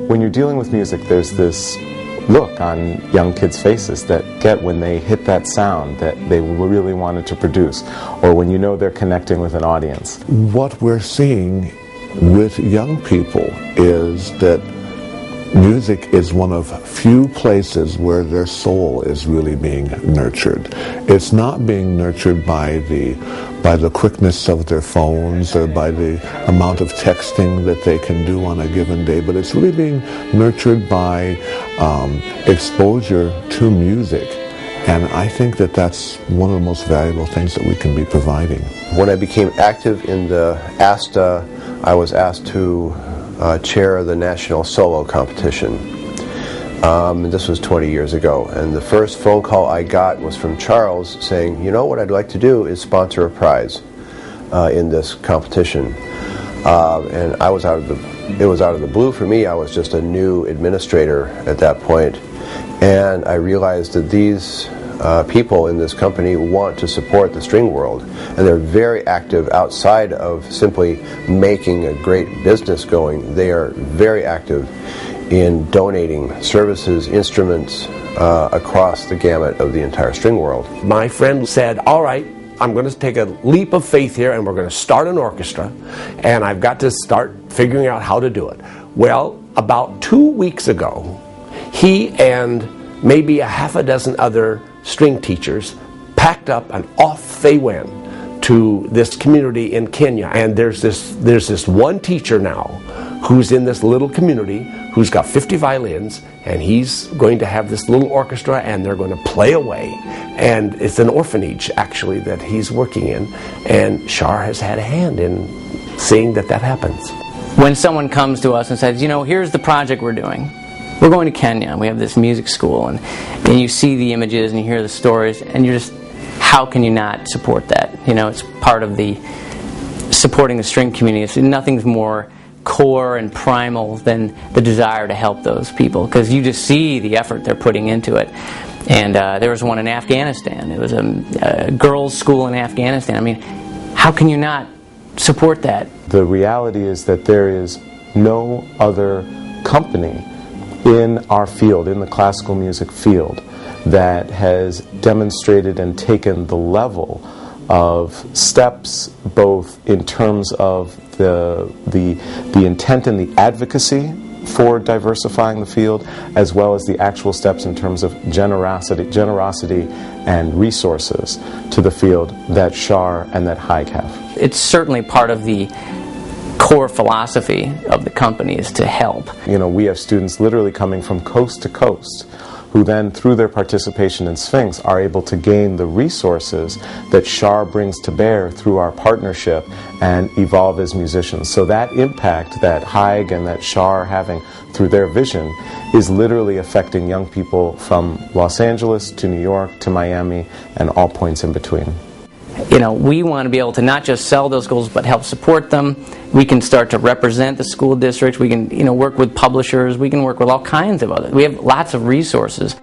when you're dealing with music, there's this look on young kids' faces that get when they hit that sound that they really wanted to produce, or when you know they're connecting with an audience. What we're seeing with young people is that music is one of few places where their soul is really being nurtured. It's not being nurtured by the quickness of their phones or by the amount of texting that they can do on a given day, but it's really being nurtured by exposure to music. And I think that that's one of the most valuable things that we can be providing. When I became active in the ASTA, I was asked to chair the national solo competition. This was 20 years ago, and the first phone call I got was from Charles saying, you know, what I'd like to do is sponsor a prize in this competition. And it was out of the blue for me. I was just a new administrator at that point, and I realized that these people in this company want to support the string world, and they're very active outside of simply making a great business going. They are very active in donating services, instruments across the gamut of the entire string world. My friend said, all right, I'm going to take a leap of faith here and we're going to start an orchestra, and I've got to start figuring out how to do it. Well, about 2 weeks ago, he and maybe a half a dozen other string teachers packed up and off they went to this community in Kenya. And there's this one teacher now who's in this little community who's got 50 violins, and he's going to have this little orchestra and they're going to play away. And it's an orphanage actually that he's working in, and Shar has had a hand in seeing that happens. When someone comes to us and says, you know, here's the project we're doing. We're going to Kenya, and we have this music school, and you see the images and you hear the stories, and you're just, how can you not support that? You know, it's part of the supporting the string community. So nothing's more core and primal than the desire to help those people, because you just see the effort they're putting into it. And there was one in Afghanistan. It was a girls' school in Afghanistan. I mean, how can you not support that? The reality is that there is no other company in our field, in the classical music field, that has demonstrated and taken the level of steps, both in terms of the intent and the advocacy for diversifying the field, as well as the actual steps in terms of generosity and resources to the field that Shar and that Haig have. It's certainly part of the core philosophy of the company is to help. You know, we have students literally coming from coast to coast who then, through their participation in Sphinx, are able to gain the resources that Shar brings to bear through our partnership and evolve as musicians. So that impact that Haig and that Shar are having through their vision is literally affecting young people from Los Angeles to New York to Miami and all points in between. You know, we want to be able to not just sell those schools, but help support them. We can start to represent the school districts. We can, work with publishers. We can work with all kinds of others. We have lots of resources.